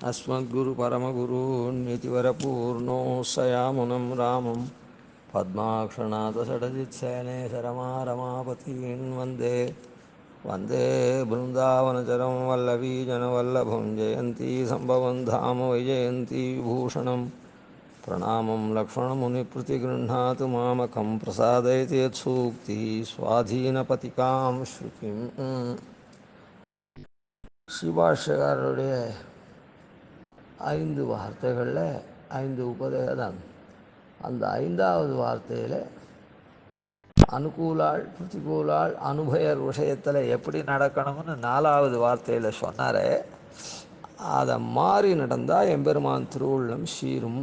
अस्मद्गुरुपरमगुरून्नितिवरपूर्णोऽस्सयामुनं रामं पद्माक्षनाथषडजित्सेने शरमारमापतीन् वन्दे वन्दे बृन्दावनचरं वल्लवीजनवल्लभं जयन्ती सम्भवं धाम वैजयन्ती विभूषणं प्रणामं लक्ष्मणमुनिप्रतिगृह्णातु मामकं प्रसादयति यत्सूक्तिः स्वाधीनपतिकां श्रुतिम् சிவாஷகாரருடைய 5 வார்த்தைகளில் 5 உபதேசம். அந்த 5வது வார்த்தையில் அனுகூலாள் பிரதிகூலாள் அனுபயர் விஷயத்தில் எப்படி நடக்கணும்னு 4வது வார்த்தையில் சொன்னார். அதை மாறி நடந்தால் எம்பெருமான் திருவுள்ளம் சீரும்.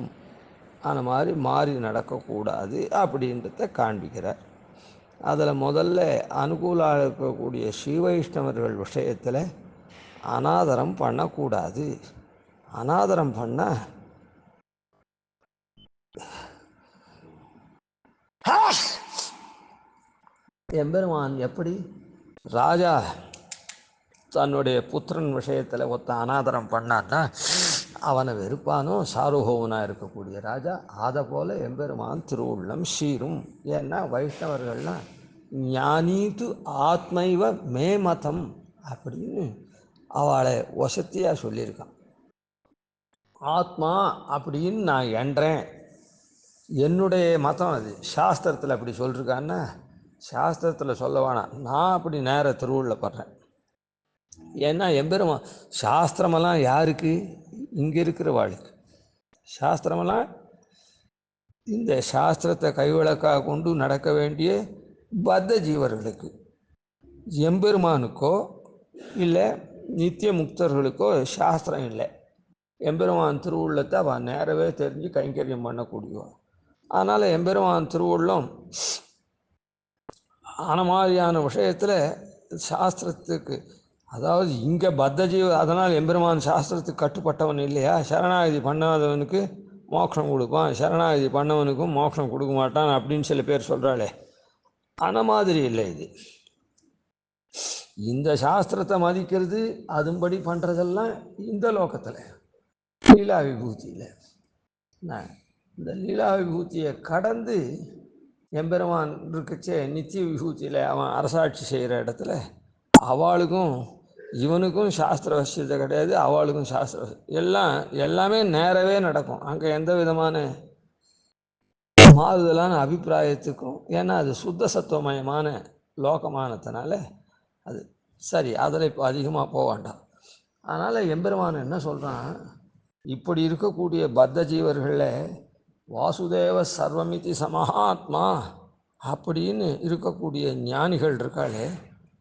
அந்த மாதிரி மாறி நடக்கக்கூடாது அப்படின்றத காண்பிக்கிறார். அதில் முதல்ல அனுகூலாக இருக்கக்கூடிய ஸ்ரீவைஷ்ணவர்கள் விஷயத்தில் அனாதரம் பண்ணக்கூடாது. அனாதரம் பண்ண எம்பெருமான் எப்படி ராஜா தன்னுடைய புத்திரன் விஷயத்தில் ஒத்த அனாதரம் பண்ணான்னா அவனை வெறுப்பானோ சாருபவனாக இருக்கக்கூடிய ராஜா, அதை போல் எம்பெருமான் திருவுள்ளம் சீரும். ஏன்னா வைஷ்ணவர்கள்னால் ஞானீத்து ஆத்மைவ மே மதம் அப்படின்னு அவளை வசத்தியாக சொல்லியிருக்கான். ஆத்மா அப்படின்னு நான் என்றேன், என்னுடைய மதம் அது. சாஸ்திரத்தில் அப்படி சொல்லியிருக்கான்னா சாஸ்திரத்தில் சொல்ல வேணாம், நான் அப்படி நேர திருவுள்ள படுறேன். ஏன்னா எம்பெருமான் சாஸ்திரமெல்லாம் யாருக்கு? இங்கே இருக்கிற வாழ்க்கை. சாஸ்திரமெல்லாம் இந்த சாஸ்திரத்தை கைவிளக்காக கொண்டு நடக்க வேண்டிய பத்த ஜீவர்களுக்கு. எம்பெருமானுக்கோ இல்லை நித்திய முக்தர்களுக்கோ சாஸ்திரம் இல்லை. எம்பெருமான் திருவுள்ளத்தை அவன் நேரவே தெரிஞ்சு கைங்கரியம் பண்ணக்கூடியவன். அதனால் எம்பெருமான் திருவுள்ளம் ஆன மாதிரியான விஷயத்தில் சாஸ்திரத்துக்கு, அதாவது இங்கே பத்தஜீவ, அதனால் எம்பெருமான் சாஸ்திரத்துக்கு கட்டுப்பட்டவன் இல்லையா. சரணாகதி பண்ணாதவனுக்கு மோட்சம் கொடுப்பான், சரணாகதி பண்ணவனுக்கும் மோட்சம் கொடுக்க மாட்டான் அப்படின்னு சில பேர் சொல்கிறாளே, அந்த மாதிரி இல்லை இது. இந்த சாஸ்திரத்தை மதிக்கிறது அதுபடி பண்ணுறதெல்லாம் இந்த லோகத்தில் லீலா விபூதியில். இந்த லீலா விபூதியை கடந்து எம்பெருமான் இருக்குச்சே நித்திய விபூதியில் அவன் அரசாட்சி செய்கிற இடத்துல அவளுக்கும் இவனுக்கும் சாஸ்திர வசியத்தை கிடையாது, அவளுக்கும் சாஸ்திர எல்லாமே நேரவே நடக்கும். அங்கே எந்த விதமான மாறுதலான அபிப்பிராயத்துக்கும், ஏன்னா அது சுத்த சத்துவமயமான லோகமானதுனால அது சரி, அதில் இப்போ அதிகமாக போக வேண்டாம். அதனால் எம்பெருமான் என்ன சொல்கிறான், இப்படி இருக்கக்கூடிய பத்த ஜீவர்களில் வாசுதேவ சர்வமிதி சமஹாத்மா அப்படின்னு இருக்கக்கூடிய ஞானிகள் இருக்காளே,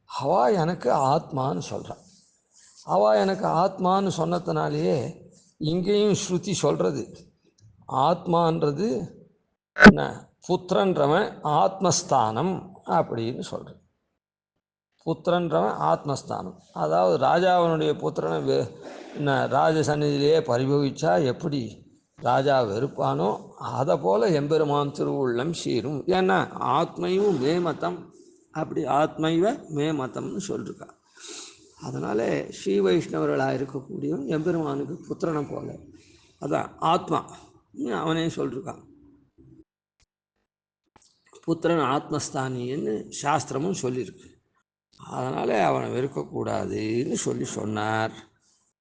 அவா எனக்கு ஆத்மான்னு சொல்கிறான். அவள் எனக்கு ஆத்மான்னு சொன்னதுனாலேயே இங்கேயும் ஸ்ருதி சொல்கிறது ஆத்மான்றது என்ன, புத்திரன்றவன் ஆத்மஸ்தானம் அப்படின்னு சொல்கிறேன். புத்திரன்றவன் ஆத்மஸ்தானம், அதாவது ராஜாவனுடைய புத்திரனை என்ன ராஜசன்னிதியிலேயே பரிபவிச்சா எப்படி ராஜா வெறுப்பானோ அதை போல் எம்பெருமான் திருவுள்ளம் சீரும். ஏன்னா ஆத்மையும் மேமதம், அப்படி ஆத்மைவ மேமதம்னு சொல்லியிருக்கா. அதனால் ஸ்ரீ வைஷ்ணவர்களாக இருக்கக்கூடியவன் எம்பெருமானுக்கு புத்திரனை போல, அதான் ஆத்மா அவனே சொல்லியிருக்கான். புத்திரன் ஆத்மஸ்தானின்னு சாஸ்திரமும் சொல்லியிருக்கு. அதனால் அவனை வெறுக்கக்கூடாதுன்னு சொன்னார்.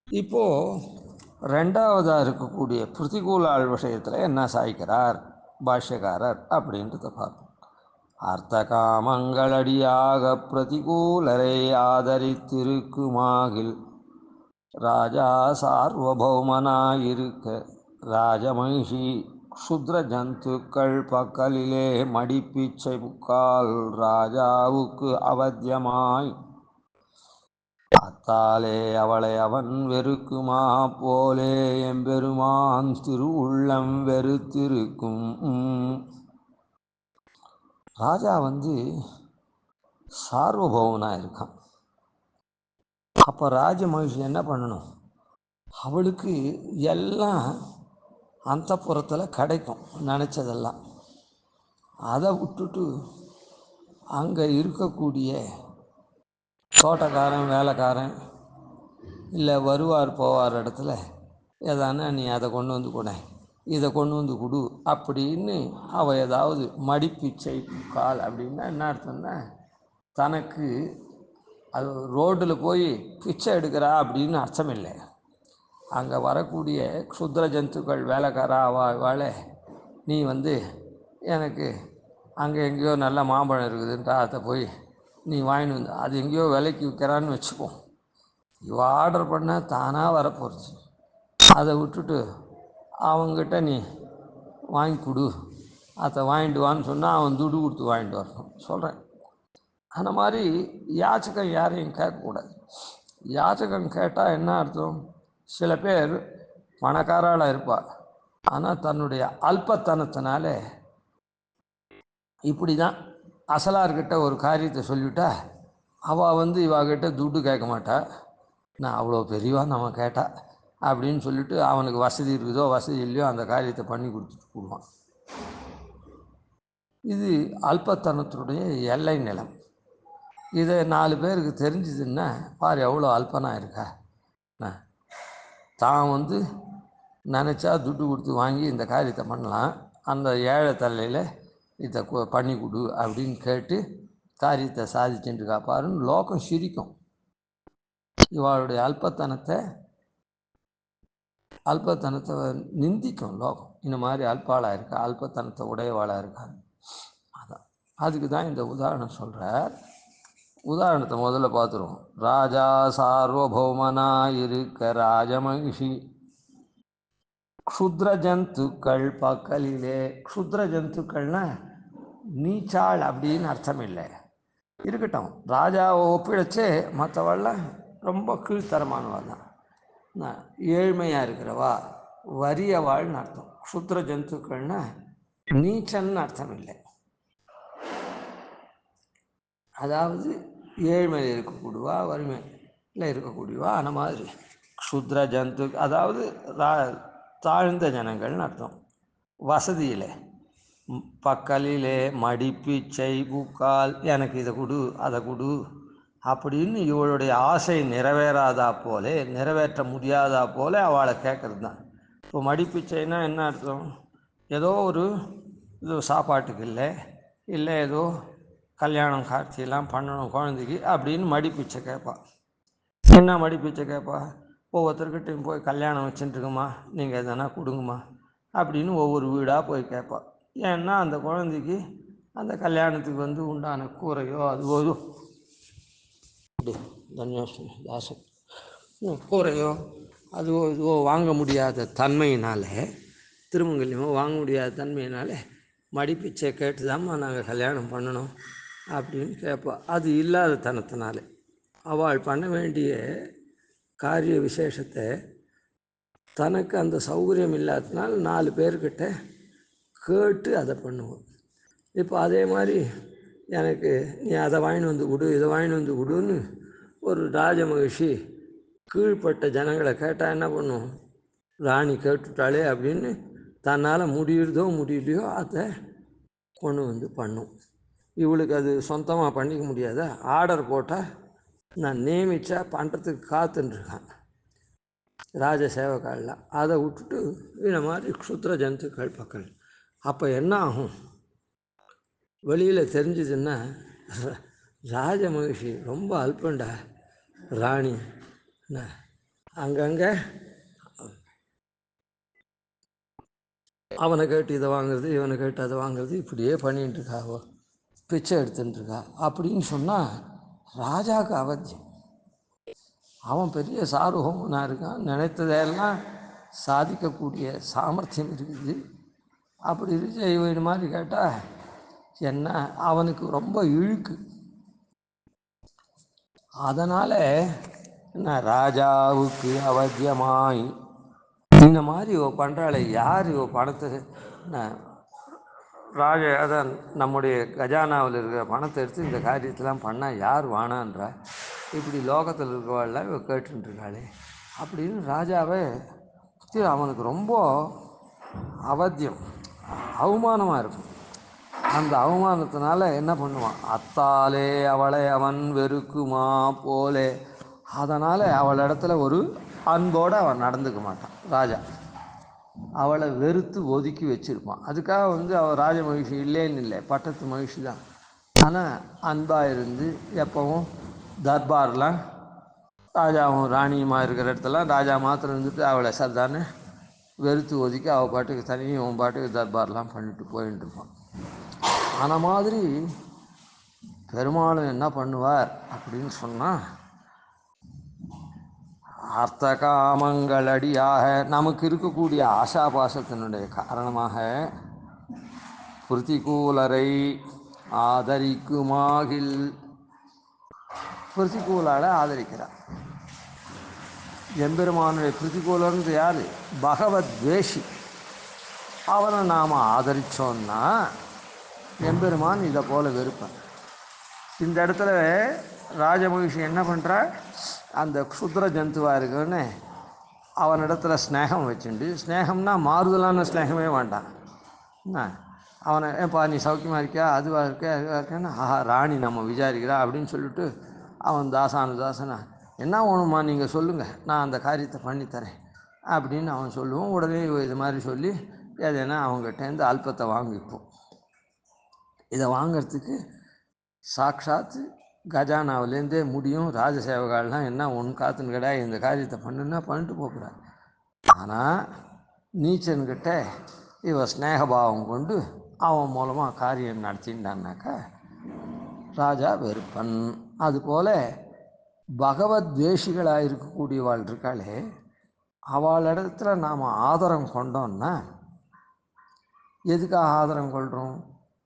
இப்போது 2வதாக இருக்கக்கூடிய பிரதிகூலாள் விஷயத்தில் என்ன சாய்க்கிறார் பாஷ்யக்காரர் அப்படின்றத பார்ப்போம். அர்த்தகாமங்களடியாக பிரதிகூலரை ஆதரித்திருக்குமாகில் ராஜா சார்வபௌமனாயிருக்க ராஜமகிஷி க்ஷுத்ர ஜந்துக்கள் பக்கலிலே மடிப்பிச்சை புக்கால் ராஜாவுக்கு அவத்தியமாய் அத்தாலே அவளை அவன் வெறுக்குமா போலே எம்பெருமான் திருவுள்ளம் வெறுத்திருக்கும். ராஜா சார்வபௌமனாக இருக்கான். அப்போ ராஜ மகிழ்ச்சி என்ன பண்ணணும், அவளுக்கு எல்லாம் அந்த புறத்தில் கிடைக்கும் நினச்சதெல்லாம். அதை விட்டுட்டு அங்கே இருக்கக்கூடிய தோட்டக்காரன் வேலைக்காரன் இல்லை வருவார் போவார் இடத்துல ஏதானா நீ அதை கொண்டு வந்து கொடு, இதை கொண்டு வந்து கொடு அப்படின்னு அவள் ஏதாவது மடிப்பிச்சை கால் அப்படின்னா என்ன அர்த்தம்னா தனக்கு அது ரோட்டில் போய் பிச்சை எடுக்கிறா அப்படின்னு அர்த்தம் இல்லை. அங்கே வரக்கூடிய க்ஷுத்ர ஜந்துக்கள் வேலைக்காரா வாழை நீ வந்து எனக்கு அங்கே எங்கேயோ நல்ல மாம்பழம் இருக்குதுன்ட்டா அதை போய் நீ வாங்கிட்டு வந்து அது எங்கேயோ விலைக்கு விற்கிறான்னு வச்சுப்போம். இவ ஆர்டர் பண்ணால் தானாக வரப்போகிறது. அதை விட்டுட்டு அவங்ககிட்ட நீ வாங்கி கொடு, அதை வாங்கிட்டு வான்னு சொன்னால் அவன் துடு கொடுத்து வாங்கிட்டு வரணும் சொல்கிறேன். அந்த மாதிரி யாச்சகம் யாரையும் கேட்கக்கூடாது. யாச்சகம் கேட்டால் என்ன அர்த்தம்? சில பேர் பணக்காரால் இருப்பாள், ஆனால் தன்னுடைய அல்பத்தனத்தினால இப்படி தான் அசலார்கிட்ட ஒரு காரியத்தை சொல்லிவிட்டா அவள் வந்து இவாகிட்ட துட்டு கேட்க மாட்டா. நான் அவ்வளோ பெரியவா நம்ம கேட்டா அப்படின்னு சொல்லிட்டு அவனுக்கு வசதி இருக்குதோ வசதி இல்லையோ அந்த காரியத்தை பண்ணி கொடுத்துட்டு போடுவான். இது அல்பத்தனத்தினுடைய எல்லை நிலம். இதை 4 பேருக்கு தெரிஞ்சுதுன்னா பாரு எவ்வளோ அல்பனாக இருக்கா. தான் வந்து நினச்சா துட்டு கொடுத்து வாங்கி இந்த காரியத்தை பண்ணலாம், அந்த ஏழை தலையில் இதை பண்ணி கொடு அப்படின்னு கேட்டு காரியத்தை சாதிச்சுட்டுருக்கா பாருன்னு லோகம் சிரிக்கும். இவளுடைய அல்பத்தனத்தை நிந்திக்கும் லோகம். இந்த மாதிரி அல்பாளாக இருக்கா, அல்பத்தனத்தை உடையவாளாக இருக்காங்க. அதான் அதுக்கு தான் இந்த உதாரணம் சொல்கிறார். உதாரணத்தை முதல்ல பார்த்துருவோம். ராஜா சார்வபௌமனா இருக்க ராஜமகிஷி க்ஷுத்ர ஜந்துக்கள் பக்கலிலே. க்ஷுத்ர ஜந்துக்கள்னா நீச்சாள் அப்படின்னு அர்த்தம் இல்லை, இருக்கட்டும். ராஜாவை ஒப்பிடச்சே மற்றவள்லாம் ரொம்ப கீழ்த்தரமானவள் தான், ஏழ்மையாக இருக்கிறவா வறியவாள்னு அர்த்தம். க்ஷுத்ர ஜந்துக்கள்னா நீச்சன்னு அர்த்தம் இல்லை, அதாவது ஏழ்மையில் இருக்கக்கூடியவா வறுமையில் இருக்கக்கூடியவா அந்த மாதிரி க்ஷுத்ர ஜந்து, அதாவது தாழ்ந்த ஜனங்கள்னு அர்த்தம். வசதியில் பக்கலிலே மடிப்பிச்சை புக்கால் எனக்கு இதை கொடு அதை கொடு அப்படின்னு இவளுடைய ஆசை நிறைவேறாதா போலே, நிறைவேற்ற முடியாதா போல அவளை கேட்குறது தான். இப்போ மடிப்பிச்சைன்னா என்ன அர்த்தம்? ஏதோ ஒரு இது சாப்பாட்டுக்கு இல்லை ஏதோ கல்யாணம் காட்சியெல்லாம் பண்ணணும் குழந்தைக்கு அப்படின்னு மடிப்பிச்சை கேட்பாள். என்ன மடிப்பிச்சை கேட்பா? ஒவ்வொருத்தர்கிட்டையும் போய் கல்யாணம் வச்சுட்டுருக்குமா, நீங்கள் எதனா கொடுங்கம்மா அப்படின்னு ஒவ்வொரு வீடாக போய் கேட்பா. ஏன்னா அந்த குழந்தைக்கு அந்த கல்யாணத்துக்கு வந்து உண்டான கூரையோ அதுவோ தாசன் கூரையோ அதுவோ இதுவோ வாங்க முடியாத தன்மையினால், திருமங்கல்யமோ வாங்க முடியாத தன்மையினால் மடிப்பிச்சை கேட்டு தான்மா நாங்கள் கல்யாணம் பண்ணணும் அப்படின்னு கேட்பா. அது இல்லாத தனத்தினால அவள் பண்ண வேண்டிய காரிய விசேஷத்தை தனக்கு அந்த சௌகரியம் இல்லாததுனால 4 பேர்கிட்ட கேட்டு அதை பண்ணுவோம். இப்போ அதே மாதிரி எனக்கு நீ அதை வாங்கிட்டு வந்து கொடு இதை வாங்கிட்டு வந்து கொடுன்னு ஒரு ராஜமகிஷி கீழ்ப்பட்ட ஜனங்களை கேட்டால் என்ன பண்ணும்? ராணி கேட்டுட்டாளே அப்படின்னு தன்னால் முடியலையோ அதை கொண்டு வந்து பண்ணும். இவளுக்கு அது சொந்தமாக பண்ணிக்க முடியாத, ஆர்டர் போட்டால் நான் நியமித்தா பண்ணுறதுக்கு காத்துன்ருக்கான் ராஜ சேவக்காலெலாம். அதை விட்டுட்டு இந்த மாதிரி க்ஷுத்ர ஜந்துக்கள் பக்கம். அப்போ என்ன ஆகும்? வெளியில் தெரிஞ்சுதுன்னா ராஜ மகிழ்ச்சி ரொம்ப அல்பண்டா ராணி, அங்கங்கே அவனை கேட்டு இதை வாங்குறது இவனை கேட்டு அதை வாங்குறது இப்படியே பண்ணிகிட்டு இருக்காவோ, பிச்சை எடுத்துட்டுருக்கா அப்படின்னு சொன்னால் ராஜாவுக்கு அவத்தியம். அவன் பெரிய சார்வபௌமனாக இருக்கான், நினைத்ததெல்லாம் சாதிக்கக்கூடிய சாமர்த்தியம் இருக்குது. அப்படி இருக்கு இவன் மாதிரி கேட்டால் என்ன, அவனுக்கு ரொம்ப இழுக்கு. அதனால் என்ன, ராஜாவுக்கு அவத்தியமாய் இந்த மாதிரி இவ பண்ணுறாள். யார் இவ பணத்தை அதான் நம்முடைய கஜானாவில் இருக்கிற பணத்தை எடுத்து இந்த காரியத்தெலாம் பண்ணால் யார் வானான்றா? இப்படி லோகத்தில் இருக்கிறவாள்லாம் இவ கேட்டுருக்காளே அப்படின்னு ராஜாவை அவனுக்கு ரொம்ப அவத்தியம், அவமானமாக இருக்கும். அந்த அவமானத்தினால என்ன பண்ணுவான்? அத்தாலே அவளை அவன் வெறுக்குமா போலே. அதனால் அவள் இடத்துல ஒரு அன்போடு அவன் நடந்துக்க மாட்டான் ராஜா. அவளை வெறுத்து ஒதுக்கி வச்சுருப்பான். அதுக்காக அவள் ராஜ மகிழ்ச்சி இல்லைன்னு இல்லை, பட்டத்து மகிழ்ச்சி தான். ஆனால் அன்பாக இருந்து எப்பவும் தர்பார்லாம் ராஜாவும் ராணியுமா இருக்கிற இடத்துலாம் ராஜா மாத்திரம் இருந்துட்டு அவளை சர்தான்னு வெறுத்து ஒதுக்கி அவள் பாட்டுக்கு தனியும் அவன் பாட்டுக்கு தர்பார்லாம் பண்ணிட்டு போயிட்டு இருப்பான். அந்த மாதிரி பெருமாளும் என்ன பண்ணுவார் அப்படின்னு சொன்னால், அர்த்த காமங்கள் அடியாக நமக்கு இருக்கக்கூடிய ஆசாபாசத்தினுடைய காரணமாக பிரதிகூலரை ஆதரிக்குமாகில் பிரதிகூலால் ஆதரிக்கிறார். எம்பெருமானுடைய பிரதிகூலர்ன்றது யார்? பகவத்வேஷி. அவனை நாம் ஆதரித்தோன்னா எம்பெருமான் இதை போல் வெறுப்பான். இந்த இடத்துல ராஜமகிஷி என்ன பண்ணுறா, அந்த க்ஷுத்ர ஜந்துவாக இருக்குன்னு அவனிடத்துல ஸ்நேகம் வச்சுண்டு, ஸ்நேகம்னா மாறுதலான ஸ்நேகமே வேண்டாம். அவனை ஏப்பா நீ சௌக்கியமாக இருக்கியா, அதுவாக இருக்கே அதுவாக இருக்கேன்னு ஆஹா ராணி நம்ம விசாரிக்கிறா அப்படின்னு சொல்லிட்டு அவன் தாசானா என்ன வேணுமா நீங்கள் சொல்லுங்கள், நான் அந்த காரியத்தை பண்ணித்தரேன் அப்படின்னு அவன் சொல்லுவோம். உடனே இது மாதிரி சொல்லி எதுனா அவங்ககிட்டேருந்து அல்பத்தை வாங்கிப்போம். இதை வாங்கிறதுக்கு சாட்சாத்து கஜானாவிலேருந்தே முடியும். ராஜசேவகாலாம் என்ன ஒன்று காத்துன்னு கிடையாது, இந்த காரியத்தை பண்ணுன்னா பண்ணிட்டு போகிறார். ஆனால் நீச்சன்கிட்ட இவன் ஸ்நேகபாவம் கொண்டு அவன் மூலமாக காரியம் நடத்தின்டான்னாக்கா ராஜா வெறுப்பன். அதுபோல் பகவத்வேஷிகளாக இருக்கக்கூடியவாள் இருக்காளே, அவளிடத்துல நாம் ஆதரம் கொண்டோன்னா, எதுக்காக ஆதரம் கொள்கிறோம்?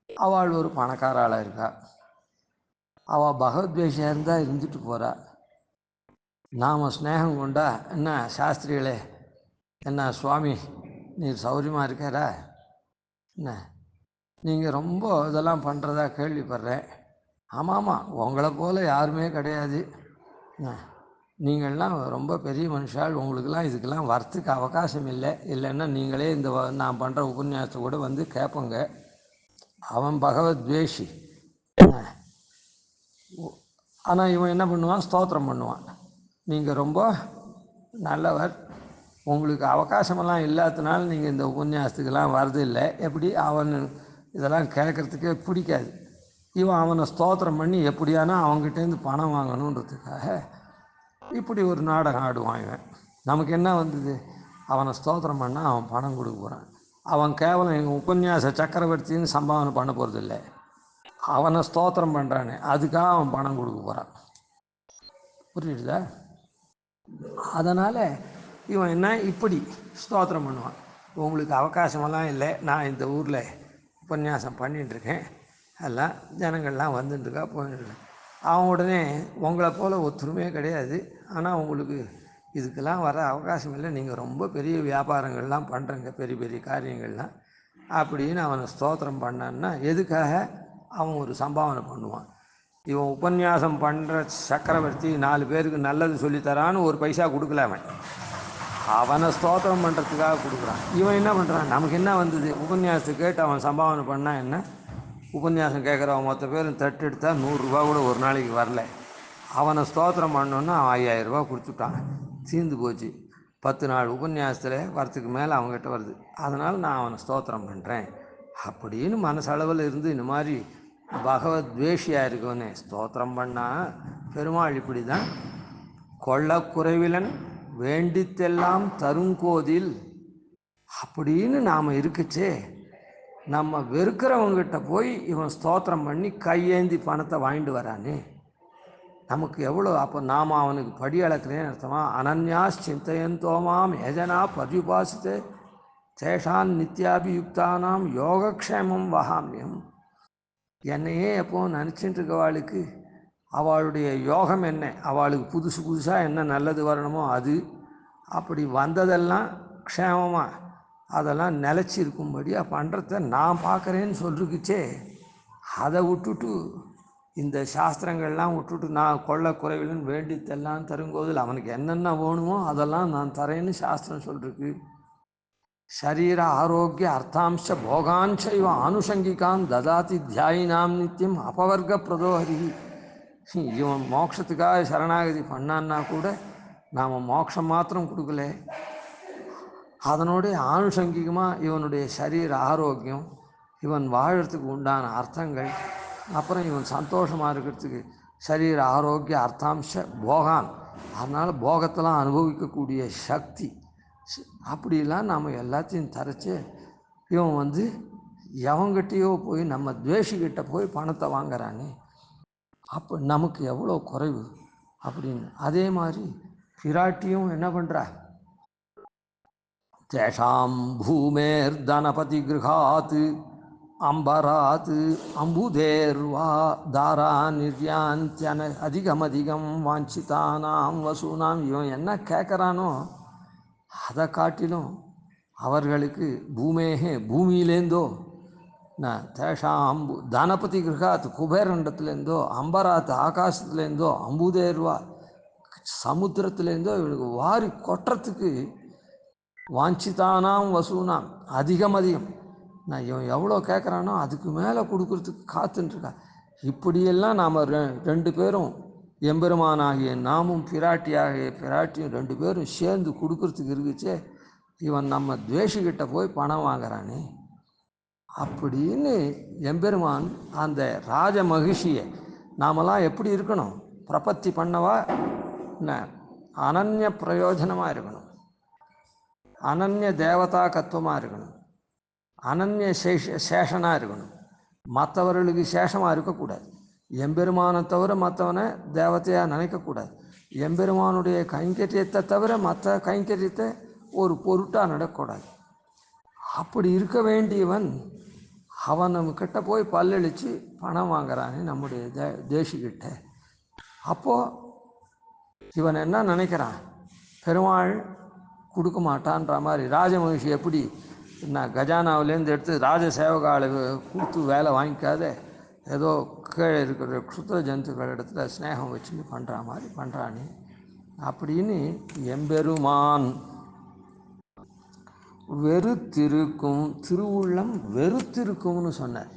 அவள் ஒரு பணக்காராளாக இருக்கா, அவள் பகவத்வேஷியாக இருந்தால் இருந்துட்டு போகிறா. நாம் ஸ்நேகம் கொண்டா என்ன சாஸ்திரிகளே, என்ன சுவாமி நீர் சௌரியமாக இருக்காரா, என்ன நீங்கள் ரொம்ப இதெல்லாம் பண்ணுறதா கேள்விப்படுறேன். ஆமாம் உங்களை போல் யாருமே கிடையாது, நீங்கள்லாம் ரொம்ப பெரிய மனுஷால், உங்களுக்கெல்லாம் இதுக்கெல்லாம் வரத்துக்கு அவகாசம் இல்லை. இல்லைன்னா நீங்களே இந்த நான் பண்ணுற உபன்யாசத்தை கூட கேட்பங்க. அவன் பகவத்வேஷி. ஆனால் இவன் என்ன பண்ணுவான், ஸ்தோத்திரம் பண்ணுவான். நீங்கள் ரொம்ப நல்லவர், உங்களுக்கு அவகாசமெல்லாம் இல்லாததுனால நீங்கள் இந்த உபன்யாசத்துக்கெல்லாம் வரது இல்லை. எப்படி அவன் இதெல்லாம் கேட்குறதுக்கே பிடிக்காது. இவன் அவனை ஸ்தோத்திரம் பண்ணி எப்படியானா அவங்ககிட்டேருந்து பணம் வாங்கணுன்றதுக்காக இப்படி ஒரு நாடகம் ஆடுவான். இவன் நமக்கு என்ன வந்தது, அவனை ஸ்தோத்திரம் பண்ணால் அவன் பணம் கொடுக்க போகிறான். அவன் கேவலம் எங்கள் உபன்யாச சக்கரவர்த்தின்னு சம்பாவனை பண்ண போகிறதில்லை, அவனை ஸ்தோத்திரம் பண்ணுறானே அதுக்காக அவன் பணம் கொடுக்க போகிறான். புரியுதா? அதனால் இவன் என்ன இப்படி ஸ்தோத்திரம் பண்ணுவான். உங்களுக்கு அவகாசமெல்லாம் இல்லை, நான் இந்த ஊரில் உபன்யாசம் பண்ணிகிட்ருக்கேன், எல்லாம் ஜனங்கள்லாம் வந்துட்டுருக்கா போயிட்டுருக்கேன். அவன் உடனே உங்களை போல் ஒத்துருமே கிடையாது, ஆனால் உங்களுக்கு இதுக்கெல்லாம் வர அவகாசம் இல்லை, நீங்கள் ரொம்ப பெரிய வியாபாரங்கள்லாம் பண்ணுறங்க, பெரிய பெரிய காரியங்கள்லாம் அப்படின்னு அவனை ஸ்தோத்திரம் பண்ணான்னா எதுக்காக அவன் ஒரு சம்பாவனை பண்ணுவான். இவன் உபன்யாசம் பண்ணுற சக்கரவர்த்தி 4 பேருக்கு நல்லது சொல்லித்தரான்னு ஒரு பைசா கொடுக்கல, அவனை ஸ்தோத்திரம் பண்ணுறதுக்காக கொடுக்குறான். இவன் என்ன பண்ணுறான், நமக்கு என்ன வந்தது, உபன்யாசத்தை கேட்டு அவன் சம்பாவனை பண்ணால் என்ன, உபன்யாசம் கேட்குறவன் மொத்த பேரும் தட்டு எடுத்தால் 100 ரூபா கூட ஒரு நாளைக்கு வரல. அவனை ஸ்தோத்திரம் பண்ணோன்னா அவன் 5000 ரூபா கொடுத்துட்டான், தீர்ந்து போச்சு. 10 நாள் உபன்யாசத்தில் வரத்துக்கு மேலே அவங்ககிட்ட வருது, அதனால் நான் அவனை ஸ்தோத்திரம் பண்ணுறேன் அப்படின்னு மனசளவில் இருந்து இந்த மாதிரி பகவத்வேஷியாக இருக்கவனே ஸ்தோத்திரம் பண்ணால் பெருமாள் இப்படி தான் கொள்ளக்குறைவிலன் வேண்டித்தெல்லாம் தருங்கோதில் அப்படின்னு நாம் இருக்குச்சே, நம்ம வெறுக்கிறவங்கிட்ட போய் இவன் ஸ்தோத்திரம் பண்ணி கையேந்தி பணத்தை வாங்கிட்டு வரானே, நமக்கு எவ்வளோ. அப்போ நாம் அவனுக்கு படி அளக்கிறேன்னு அர்த்தமா. அனன்யாஸ் சிந்தையந்தோமாம் ஏஜனா பர்யுபாசித்தே சேஷான் நித்யாபியுக்தானாம் யோகக்ஷேமம் வகாமியம். என்னையே எப்போ நினச்சிட்டு இருக்கவாளுக்கு அவளுடைய யோகம் என்ன, அவளுக்கு புதுசு புதுசாக என்ன நல்லது வரணுமோ அது, அப்படி வந்ததெல்லாம் க்ஷேமமாக அதெல்லாம் நிலச்சிருக்கும்படியாக பண்ணுறத நான் பார்க்குறேன்னு சொல்லிருக்குச்சே, அதை விட்டுட்டு இந்த சாஸ்திரங்கள்லாம் விட்டுட்டு நான் கொள்ள குறைவிலன்னு வேண்டித்தெல்லாம் தருங்கோதில் அவனுக்கு என்னென்ன வேணுமோ அதெல்லாம் நான் தரேன்னு சாஸ்திரம் சொல்லிருக்கு. சரீர ஆரோக்கிய அர்த்தாம்ச போகாஞ்ச இவ ஆனுஷங்கிகான் ததாதி தியாயினாம் நித்தியம் அபவர்க்க பிரதோஹரி. இவன் மோட்சத்துக்காக சரணாகதி பண்ணான்னா கூட நாம் மோட்சம் மாத்திரம் கொடுக்கல, அதனுடைய ஆனுஷங்கிகமாக இவனுடைய சரீர ஆரோக்கியம், இவன் வாழறதுக்கு உண்டான அர்த்தங்கள், அப்புறம் இவன் சந்தோஷமாக இருக்கிறதுக்கு சரீர ஆரோக்கிய அர்த்தாம்ச போகான், அதனால் போகத்தெல்லாம் அனுபவிக்கக்கூடிய சக்தி, அப்படிலாம் நாம் எல்லாத்தையும் தரைச்சி இவன் எவங்கிட்டேயோ போய் நம்ம துவேஷிக்கிட்ட போய் பணத்தை வாங்குறானே, அப்போ நமக்கு எவ்வளோ குறைவு அப்படின்னு. அதே மாதிரி பிராட்டியும் என்ன பண்ணுறா, தேஷாம் பூமேர் தனபதி கிருஹாத் அம்பராத் அம்புதேர்வா தாரா நிர்யாந்தியன அதிகம் வாஞ்சிதானாம் வசூனாம். இவன் என்ன கேட்குறானோ அதை காட்டிலும் அவர்களுக்கு பூமியிலேருந்தோ தேஷாம் தனபதி கிரகாத் குபேரண்டத்துலேருந்தோ, அம்பராத் ஆகாசத்துலேருந்தோ, அம்புதேர்வா சமுத்திரத்துலேருந்தோ இவனுக்கு வாரி கொட்டுறதுக்கு வாஞ்சிதானாம் வசூனாம் அதிகம். இவன் எவ்வளோ கேட்குறானோ அதுக்கு மேலே கொடுக்கறதுக்கு காத்துன்ட்ருக்கா. இப்படியெல்லாம் நாம் ரெண்டு பேரும் எம்பெருமானாகிய நாமும் பிராட்டியும் ரெண்டு பேரும் சேர்ந்து கொடுக்கறதுக்கு இருக்குச்சே, இவன் நம்ம துவேஷிக்கிட்ட போய் பணம் வாங்குறானே அப்படின்னு எம்பெருமான் அந்த ராஜ மகிழ்ச்சியை நாமெல்லாம் எப்படி இருக்கணும், பிரபத்தி பண்ணவா என்ன அனன்ய பிரயோஜனமாக இருக்கணும், அனன்ய தேவதாக்கத்துவமாக இருக்கணும், அனன்ய சேஷனாக இருக்கணும், மற்றவர்களுக்கு சேஷமாக இருக்கக்கூடாது. எம்பெருமானை தவிர மற்றவனை தேவதையாக நினைக்கக்கூடாது. எம்பெருமானுடைய கைங்கரியத்தை தவிர மற்ற கைங்கரியத்தை ஒரு பொருட்டாக நடக்கக்கூடாது. அப்படி இருக்க வேண்டியவன் அவன் நம்மக்கிட்ட போய் பல்லளித்து பணம் வாங்குறானே நம்முடைய தேசிக்கிட்ட. அப்போது இவன் என்ன நினைக்கிறான், பெருமாள் கொடுக்க மாட்டான்ற மாதிரி. ராஜமகிஷி எப்படி நான் கஜானாவிலேருந்து எடுத்து ராஜ சேவகாலை கொடுத்து வேலை வாங்கிக்காத ஏதோ கீழே இருக்கிற க்ஷுத்ர ஜந்துக்கள் இடத்துல ஸ்நேகம் வச்சுன்னு பண்ணுற மாதிரி பண்ணுறானே அப்படின்னு எம்பெருமான் வெறுத்திருக்கும், திருவுள்ளம் வெறுத்திருக்கும்னு சொன்னார்.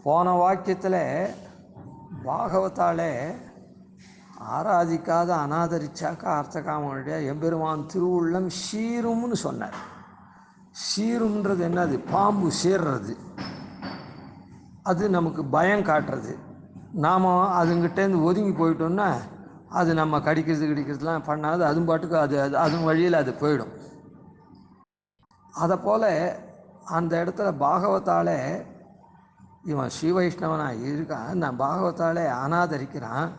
போன வாக்கியத்தில் பாகவத்தாலே ஆராதிக்காத அனாதரிச்சாக்கா அர்த்தகாமனுடைய எம்பெருமான் திருவுள்ளம் சீரும்னு சொன்னார். சீரும்ன்றது என்னது, பாம்பு சீர்றது, அது நமக்கு பயம் காட்டுறது. நாம் அதுங்கிட்டேருந்து ஒதுங்கி போயிட்டோம்னா அது நம்ம கடிக்கிறதுலாம் பண்ணாது, அதுவும் பாட்டுக்கு அதுவும் வழியில் அது போயிடும். அதை போல் அந்த இடத்துல பாகவத்தாலே இவன் ஸ்ரீ வைஷ்ணவனாக இருக்கான், நான் பாகவத்தாலே அனாதரிக்கிறான்.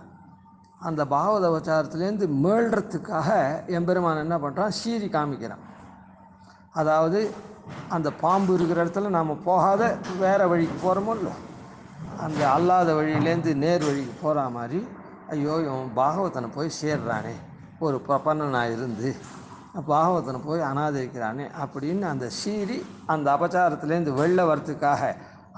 அந்த பாகவத உபச்சாரத்துலேருந்து மீள்றதுக்காக எம்பெருமான் என்ன பண்ணுறான், சீறி காமிக்கிறான். அதாவது அந்த பாம்பு இருக்கிற இடத்துல நாம் போகாத வேறு வழிக்கு போகிறோமோ இல்லை, அந்த அல்லாத வழியிலேருந்து நேர் வழிக்கு போகிற மாதிரி, ஐயோ இவன் பாகவதனை போய் சேர்றானே, ஒரு பிரபன்னனாக இருந்து பாகவதனை போய் அனாதரிக்கிறானே அப்படின்னு அந்த சீறி அந்த அபச்சாரத்துலேருந்து வெளில வரத்துக்காக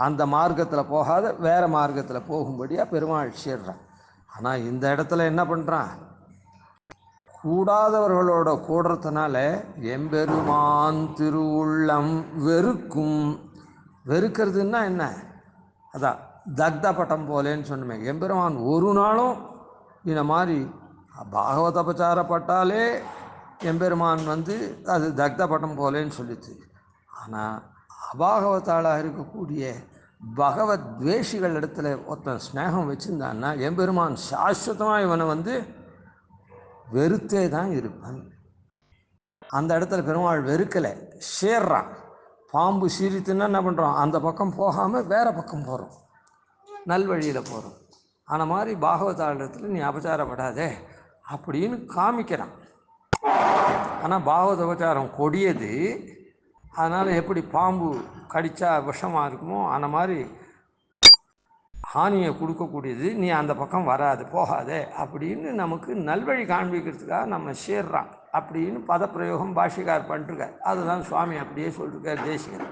அந்த மார்க்கத்தில் போகாத வேறு மார்க்கத்தில் போகும்படியாக பெருமாள் சேர்றான். ஆனால் இந்த இடத்துல என்ன பண்ணுறான், கூடாதவர்களோட கூடுறதுனால எம்பெருமான் திருவுள்ளம் வெறுக்கும். வெறுக்கிறதுன்னா என்ன, அதான் தக்த பட்டம் போலேன்னு சொன்னமே. எம்பெருமான் ஒரு நாளும் இந்த மாதிரி பாகவத உபச்சாரப்பட்டாலே எம்பெருமான் அது தக்த பட்டம் போலேன்னு சொல்லிச்சு. ஆனால் அபாகவத்தாளாக இருக்கக்கூடிய பகவத் துவேஷிகள் இடத்துல ஒருத்தன் ஸ்நேகம் வச்சுருந்தான்னா எம்பெருமான் சாஸ்வதமாக இவனை வெறுத்தே தான் இருப்பான். அந்த இடத்துல பெருமாள் வெறுக்கலை, சேர்றான். பாம்பு சீரித்துன்னா என்ன பண்ணுறோம், அந்த பக்கம் போகாமல் வேறு பக்கம் போகிறோம், நல்வழியில் போகிறோம். அந்த மாதிரி பாகவதாளத்தில் நீ அபச்சாரப்படாதே அப்படின்னு காமிக்கிறான். ஆனால் பாகவத உபச்சாரம் கொடியது, அதனால் எப்படி பாம்பு கடித்தா விஷமாக இருக்குமோ அந்த மாதிரி ஹானியை கொடுக்கக்கூடியது, நீ அந்த பக்கம் வராது போகாதே அப்படின்னு நமக்கு நல்வழி காண்பிக்கிறதுக்காக நம்ம சேர்றான் அப்படின்னு பதப்பிரயோகம் பாஷிகார் பண்ணிருக்கார். அதுதான் சுவாமி அப்படியே சொல்லிருக்கார் தேசிகர்.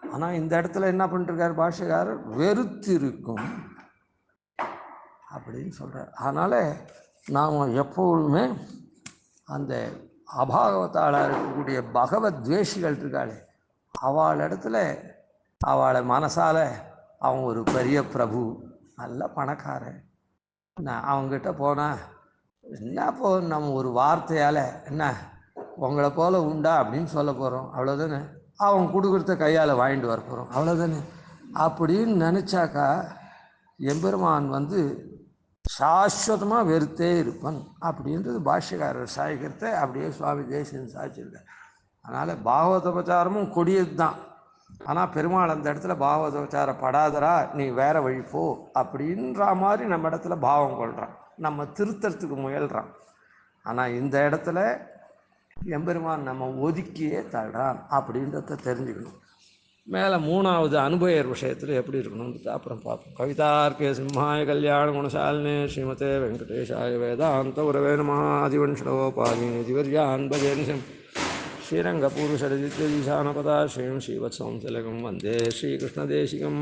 ஆனால் இந்த இடத்துல என்ன பண்ணிருக்கார் பாஷிகாரர், வெறுத்திருக்கும் அப்படின்னு சொல்கிறார். அதனால் நாம் எப்பொழுதுமே அந்த அபாகவத்தாளாக இருக்கக்கூடிய பகவத் துவேஷிகள் இருக்காளே அவளிடத்துல அவளை மனசால் அவன் ஒரு பெரிய பிரபு, நல்ல பணக்காரன், நான் அவங்ககிட்ட போனால் என்ன இப்போ நம்ம ஒரு வார்த்தையால் என்ன உங்களை போல் உண்டா அப்படின்னு சொல்ல போகிறோம், அவ்வளோதானே. அவன் கொடுக்குறத கையால் வாங்கிட்டு வர போகிறோம், அவ்வளோதானே. அப்படின்னு நினச்சாக்கா எம்பெருமான் சாஸ்வதமாக வெறுத்தே இருப்பன் அப்படின்றது பாஷ்யக்காரர் சாய்க்கிறத அப்படியே சுவாமி தேசிகன் சாய்ச்சிருக்கார். அதனால் பாகவதோபச்சாரமும் கொடியது தான். ஆனால் பெருமாள் அந்த இடத்துல பாகவதோபச்சாரம் படாதரா, நீ வேற வழி போ அப்படின்ற மாதிரி நம்ம இடத்துல பாவம் கொள்கிறான், நம்ம திருத்தறதுக்கு முயல்றான். ஆனால் இந்த இடத்துல எம்பெருமான் நம்ம ஒதுக்கியே தள்ளுறான் அப்படின்றத தெரிஞ்சுக்கணும். மேலே மூணாவது அனுபயர் விஷயத்தில் எப்படி இருக்கணும்னு அப்புறம் பார்ப்போம். கவிதார்க்கே சிம்ஹாய கல்யாண குணசாலினே ஸ்ரீமதே வெங்கடேஷாய வேதாந்த உரவே நம. ஆதிவன்ஷணோபாதி நிதிவர்யான் பஜேனிசம் ஸ்ரீரங்கபூருஷரஜித்யதீசானபதாஸ்ரீம் ஸ்ரீவத்சவம் திலகம் வந்தே ஸ்ரீகிருஷ்ணதேசிகம்.